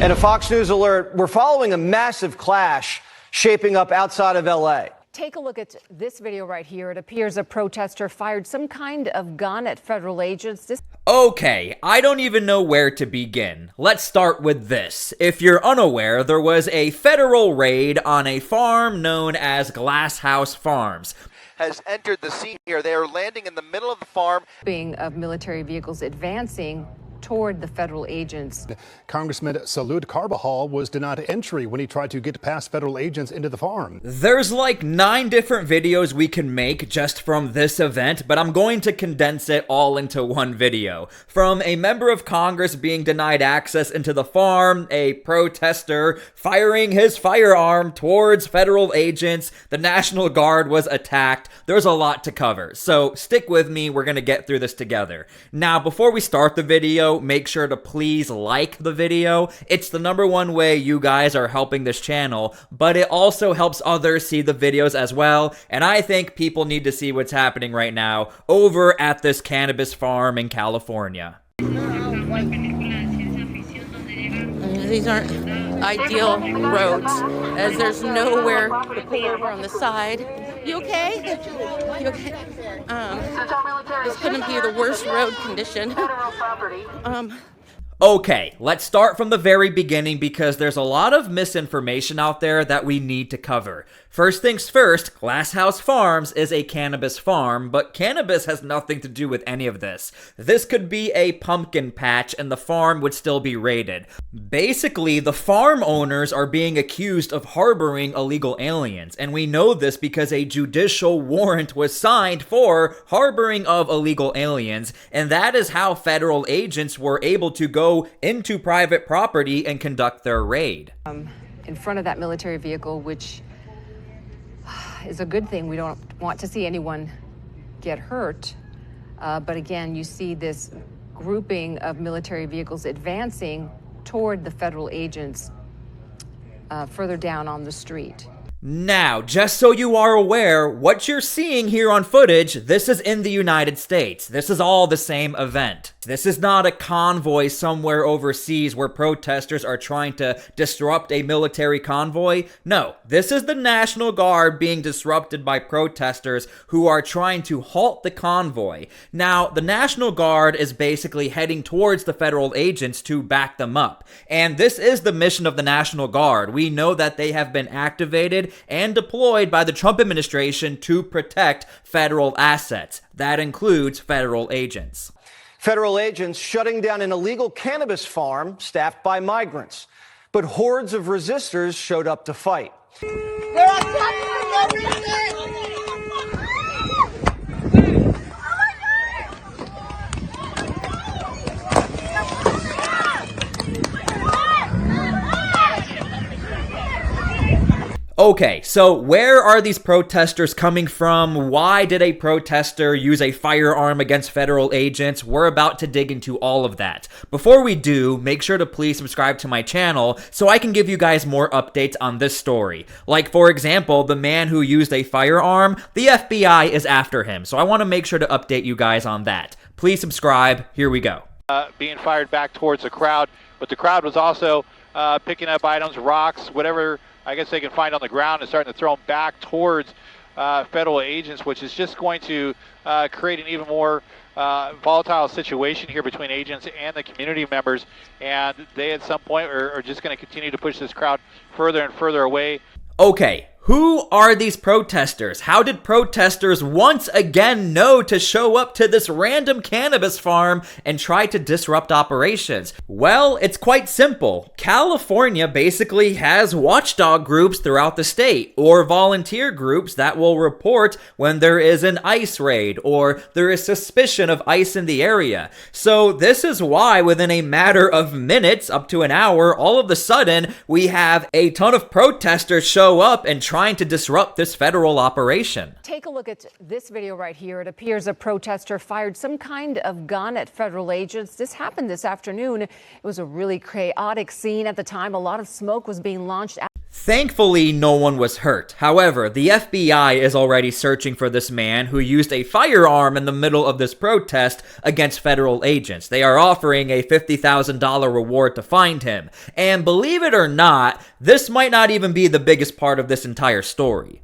And a Fox News alert, we're following a massive clash shaping up outside of L.A. Take a look at this video right here. It appears a protester fired some kind of gun at federal agents. Okay, I don't even know where to begin. Let's start with this. If you're unaware, there was a federal raid on a farm known as Glass House Farms. Has entered the scene here. They are landing in the middle of the farm. Of military vehicles advancing toward the federal agents. Congressman Salud Carbajal was denied entry when he tried to get past federal agents into the farm. There's like 9 different videos we can make just from this event, but I'm going to condense it all into one video. From a member of Congress being denied access into the farm, a protester firing his firearm towards federal agents, the National Guard was attacked. There's a lot to cover, so stick with me, we're gonna get through this together. Now, before we start the video, make sure to please like the video. It's the #1 way you guys are helping this channel, but it also helps others see the videos as well, and I think people need to see what's happening right now over at this cannabis farm in California. These aren't ideal roads, as there's nowhere to pull over on the side. You okay? You okay? This couldn't be the worst road condition. Okay, let's start from the very beginning because there's a lot of misinformation out there that we need to cover. First things first, Glass House Farms is a cannabis farm, but cannabis has nothing to do with any of this. This could be a pumpkin patch and the farm would still be raided. Basically, the farm owners are being accused of harboring illegal aliens, and we know this because a judicial warrant was signed for harboring of illegal aliens, and that is how federal agents were able to go into private property and conduct their raid. In front of that military vehicle, which is a good thing. We don't want to see anyone get hurt. But again, you see this grouping of military vehicles advancing toward the federal agents further down on the street. Now, just so you are aware, what you're seeing here on footage, this is in the United States. This is all the same event. This is not a convoy somewhere overseas where protesters are trying to disrupt a military convoy. No, this is the National Guard being disrupted by protesters who are trying to halt the convoy. Now, the National Guard is basically heading towards the federal agents to back them up. And this is the mission of the National Guard. We know that they have been activated and deployed by the Trump administration to protect federal assets. That includes federal agents. Federal agents shutting down an illegal cannabis farm staffed by migrants. But hordes of resistors showed up to fight. Okay, so where are these protesters coming from? Why did a protester use a firearm against federal agents? We're about to dig into all of that. Before we do, make sure to please subscribe to my channel so I can give you guys more updates on this story. Like, for example, the man who used a firearm, the FBI is after him, so I want to make sure to update you guys on that. Please subscribe. Here we go. Being fired back towards the crowd, but the crowd was also picking up items, rocks, whatever I guess they can find on the ground, and starting to throw them back towards federal agents, which is just going to create an even more volatile situation here between agents and the community members. And they at some point are just going to continue to push this crowd further and further away. Okay, who are these protesters? How did protesters once again know to show up to this random cannabis farm and try to disrupt operations? Well, it's quite simple. California basically has watchdog groups throughout the state, or volunteer groups that will report when there is an ICE raid or there is suspicion of ICE in the area. So this is why within a matter of minutes, up to an hour, all of a sudden we have a ton of protesters show up and trying to disrupt this federal operation. Take a look at this video right here. It appears a protester fired some kind of gun at federal agents. This happened this afternoon. It was a really chaotic scene at the time. A lot of smoke was being launched. Thankfully, no one was hurt. However, the FBI is already searching for this man who used a firearm in the middle of this protest against federal agents. They are offering a $50,000 reward to find him. And believe it or not, this might not even be the biggest part of this entire story.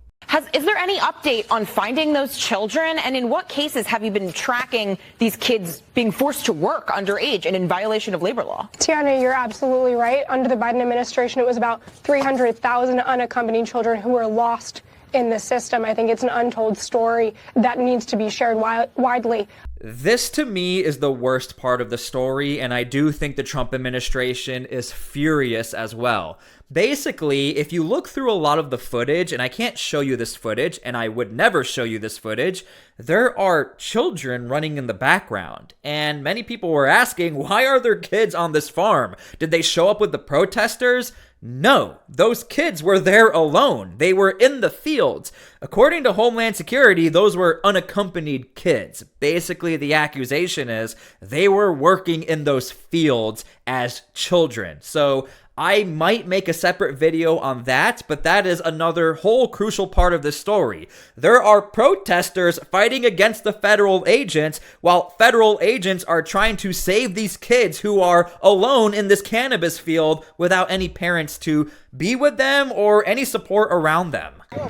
Is there any update on finding those children? And in what cases have you been tracking these kids being forced to work underage and in violation of labor law? Tiana, you're absolutely right. Under the Biden administration, it was about 300,000 unaccompanied children who were lost in the system. I think it's an untold story that needs to be shared widely. This, to me, is the worst part of the story, and I do think the Trump administration is furious as well. Basically, if you look through a lot of the footage, and I can't show you this footage, and I would never show you this footage, there are children running in the background. And many people were asking, why are there kids on this farm? Did they show up with the protesters? No, those kids were there alone. They were in the fields. According to Homeland Security, those were unaccompanied kids. Basically, the accusation is they were working in those fields as children. So I might make a separate video on that, but that is another whole crucial part of this story. There are protesters fighting against the federal agents, while federal agents are trying to save these kids who are alone in this cannabis field without any parents to be with them or any support around them. Oh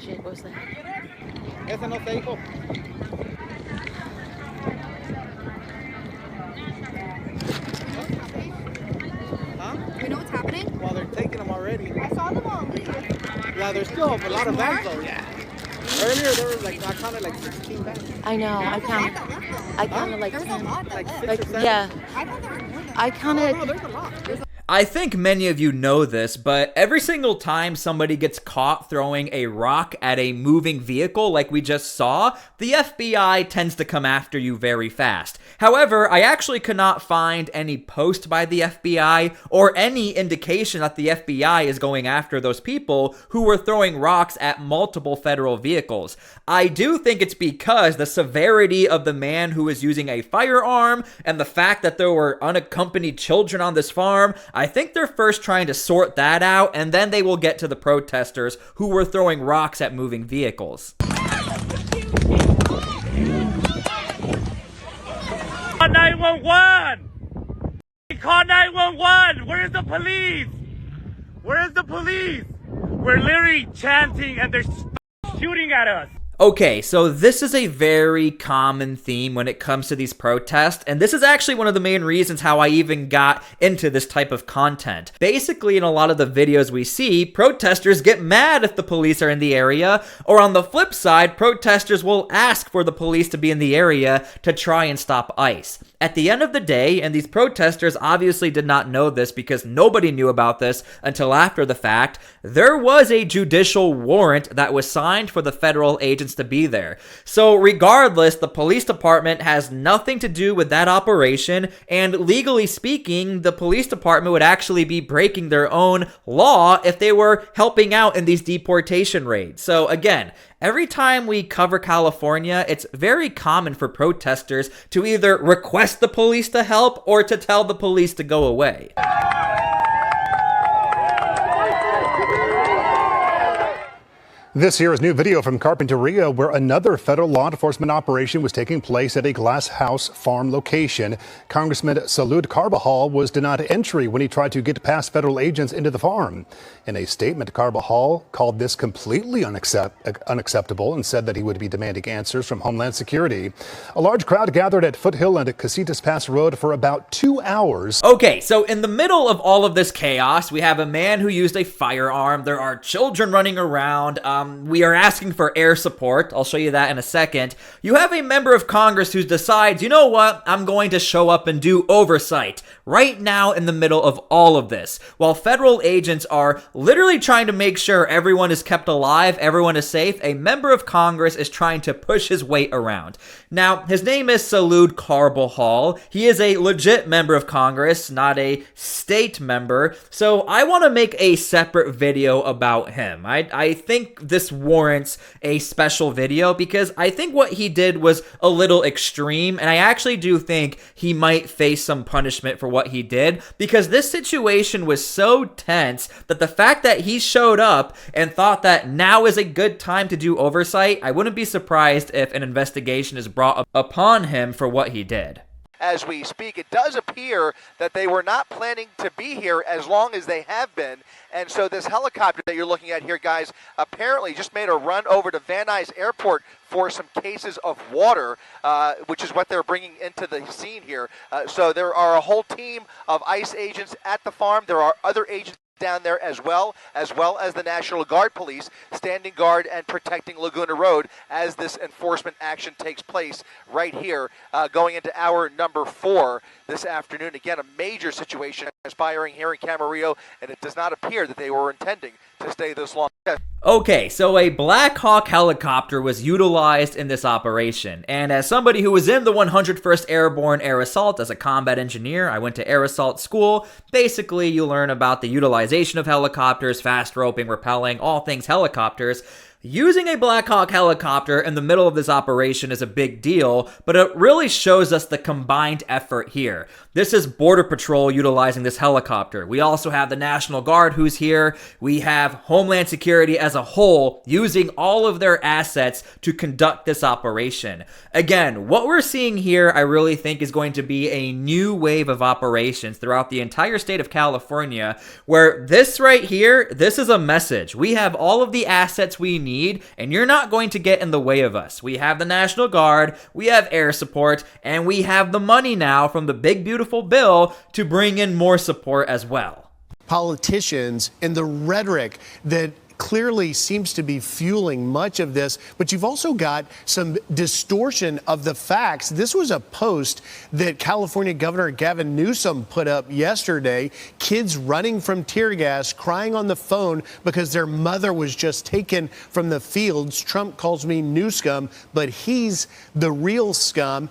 shit, what's that? We know what's happening? Well, they're taking them already. I saw them all leave. Yeah, there's still a lot of bags though, yeah. Earlier there was like, I counted like 16 bags. I know, I counted like There was a 10. lot. Like 6 Like, or 7. yeah, I thought there was more than I counted. No, there's a lot. I think many of you know this, but every single time somebody gets caught throwing a rock at a moving vehicle like we just saw, the FBI tends to come after you very fast. However, I actually could not find any post by the FBI or any indication that the FBI is going after those people who were throwing rocks at multiple federal vehicles. I do think it's because the severity of the man who was using a firearm and the fact that there were unaccompanied children on this farm, I think they're first trying to sort that out, and then they will get to the protesters who were throwing rocks at moving vehicles. Call 911! Call 911! Where's the police? Where's the police? We're literally chanting and they're shooting at us. Okay, so this is a very common theme when it comes to these protests, and this is actually one of the main reasons how I even got into this type of content. Basically, in a lot of the videos we see, protesters get mad if the police are in the area, or on the flip side, protesters will ask for the police to be in the area to try and stop ICE. At the end of the day, and these protesters obviously did not know this because nobody knew about this until after the fact, there was a judicial warrant that was signed for the federal agents to be there. So regardless, the police department has nothing to do with that operation, and legally speaking, the police department would actually be breaking their own law if they were helping out in these deportation raids. So again, every time we cover California, it's very common for protesters to either request the police to help or to tell the police to go away. This here is new video from Carpinteria, where another federal law enforcement operation was taking place at a glass house farm location. Congressman Salud Carbajal was denied entry when he tried to get past federal agents into the farm. In a statement, Carbajal called this completely unacceptable and said that he would be demanding answers from Homeland Security. A large crowd gathered at Foothill and Casitas Pass Road for about 2 hours. Okay, so in the middle of all of this chaos, we have a man who used a firearm. There are children running around. We are asking for air support. I'll show you that in a second. You have a member of Congress who decides, you know what, I'm going to show up and do oversight right now in the middle of all of this. While federal agents are literally trying to make sure everyone is kept alive, everyone is safe, a member of Congress is trying to push his weight around. Now, his name is Salud Carbajal. He is a legit member of Congress, not a state member. So I want to make a separate video about him. I think this this warrants a special video, because I think what he did was a little extreme, and I actually do think he might face some punishment for what he did, because this situation was so tense that the fact that he showed up and thought that now is a good time to do oversight, I wouldn't be surprised if an investigation is brought upon him for what he did. As we speak, it does appear that they were not planning to be here as long as they have been. And so this helicopter that you're looking at here, guys, apparently just made a run over to Van Nuys Airport for some cases of water, which is what they're bringing into the scene here. So there are a whole team of ICE agents at the farm. There are other agents down there as well as the National Guard police standing guard and protecting Laguna Road as this enforcement action takes place right here, going into hour number 4 this afternoon. Again, a major situation transpiring here in Camarillo, and it does not appear that they were intending to stay this long. Okay, so a Black Hawk helicopter was utilized in this operation, and as somebody who was in the 101st Airborne Air Assault as a combat engineer, I went to air assault school. Basically, you learn about the utilization of helicopters, fast roping, rappelling, all things helicopters. Using a Black Hawk helicopter in the middle of this operation is a big deal, but it really shows us the combined effort here. This is Border Patrol utilizing this helicopter. We also have the National Guard who's here. We have Homeland Security as a whole using all of their assets to conduct this operation. Again, what we're seeing here, I really think, is going to be a new wave of operations throughout the entire state of California, where this right here, this is a message. We have all of the assets we need, and you're not going to get in the way of us. We have the National Guard, we have air support, and we have the money now from the big beautiful bill to bring in more support as well. Politicians and the rhetoric that clearly seems to be fueling much of this, but you've also got some distortion of the facts. This was a post that California Governor Gavin Newsom put up yesterday. Kids running from tear gas, crying on the phone because their mother was just taken from the fields. Trump calls me new scum, but he's the real scum.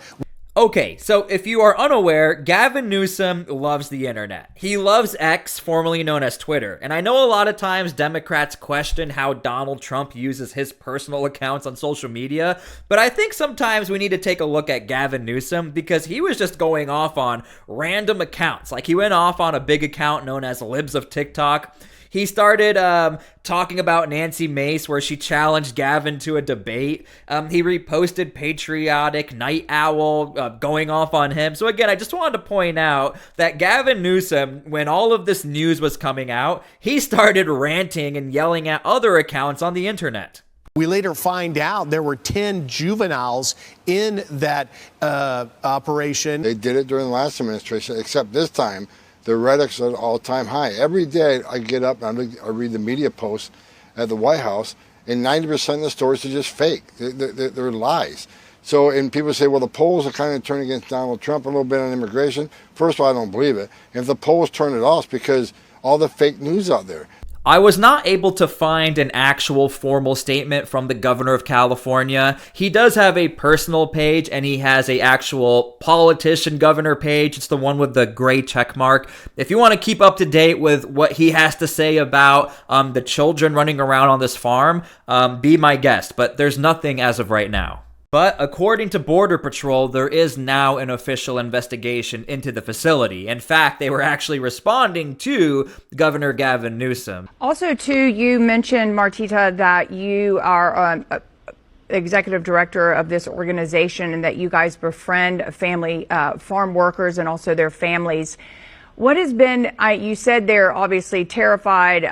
Okay, so if you are unaware, Gavin Newsom loves the internet. He loves X, formerly known as Twitter. And I know a lot of times Democrats question how Donald Trump uses his personal accounts on social media, but I think sometimes we need to take a look at Gavin Newsom, because he was just going off on random accounts. Like, he went off on a big account known as Libs of TikTok. He started talking about Nancy Mace, where she challenged Gavin to a debate. He reposted Patriotic Night Owl, going off on him. So again, I just wanted to point out that Gavin Newsom, when all of this news was coming out, he started ranting and yelling at other accounts on the internet. We later find out there were 10 juveniles in that operation. They did it during the last administration, except this time the rhetoric's at an all-time high. Every day I get up and I read the media posts at the White House, and 90% of the stories are just fake. They're lies. So, and people say, well, the polls are kind of turning against Donald Trump a little bit on immigration. First of all, I don't believe it. If the polls turn it off, because all the fake news out there. I was not able to find an actual formal statement from the governor of California. He does have a personal page, and he has a actual politician governor page. It's the one with the gray check mark. If you want to keep up to date with what he has to say about the children running around on this farm, be my guest. But there's nothing as of right now. But according to Border Patrol, there is now an official investigation into the facility. In fact, they were actually responding to Governor Gavin Newsom. Also, too, you mentioned, Martita, that you are executive director of this organization and that you guys befriend family farm workers and also their families. What has been, you said they're obviously terrified,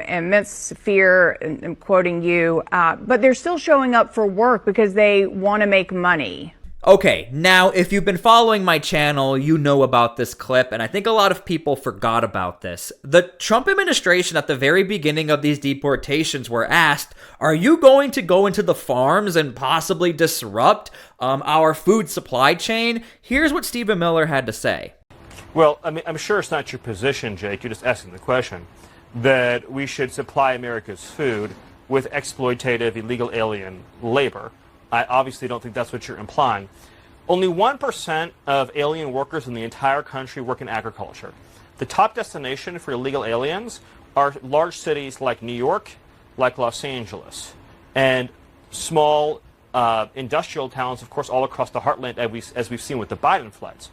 immense fear, I'm quoting you, but they're still showing up for work because they want to make money. Okay, now if you've been following my channel, you know about this clip, and I think a lot of people forgot about this. The Trump administration at the very beginning of these deportations were asked, are you going to go into the farms and possibly disrupt our food supply chain? Here's what Stephen Miller had to say. Well, I mean, I'm sure it's not your position, Jake, you're just asking the question, that we should supply America's food with exploitative illegal alien labor. I obviously don't think that's what you're implying. Only 1% of alien workers in the entire country work in agriculture. The top destination for illegal aliens are large cities like New York, like Los Angeles. and small industrial towns, of course, all across the heartland, as we've seen with the Biden floods.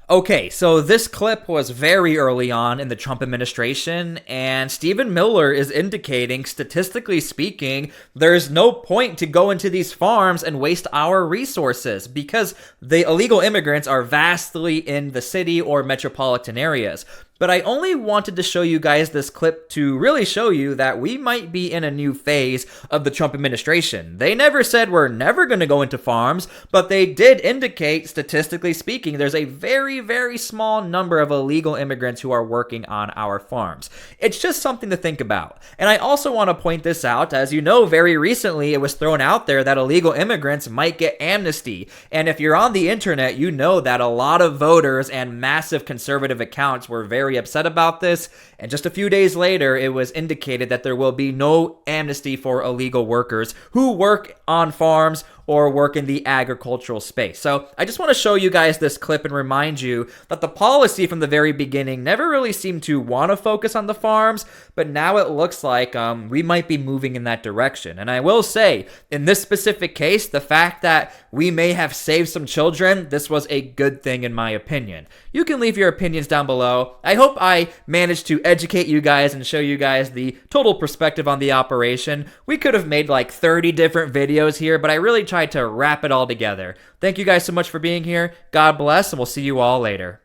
Okay, so this clip was very early on in the Trump administration, and Stephen Miller is indicating, statistically speaking, there's no point to go into these farms and waste our resources because the illegal immigrants are vastly in the city or metropolitan areas. But I only wanted to show you guys this clip to really show you that we might be in a new phase of the Trump administration. They never said we're never going to go into farms, but they did indicate, statistically speaking, there's a very, very small number of illegal immigrants who are working on our farms. It's just something to think about. And I also want to point this out, as you know, very recently it was thrown out there that illegal immigrants might get amnesty. And if you're on the internet, you know that a lot of voters and massive conservative accounts were very upset about this, and just a few days later it was indicated that there will be no amnesty for illegal workers who work on farms or work in the agricultural space. So I just want to show you guys this clip and remind you that the policy from the very beginning never really seemed to want to focus on the farms, but now it looks like we might be moving in that direction. And I will say, in this specific case, the fact that we may have saved some children, this was a good thing in my opinion. You can leave your opinions down below. I hope I managed to educate you guys and show you guys the total perspective on the operation. We could have made like 30 different videos here, but I really tried to wrap it all together. Thank you guys so much for being here. God bless, and we'll see you all later.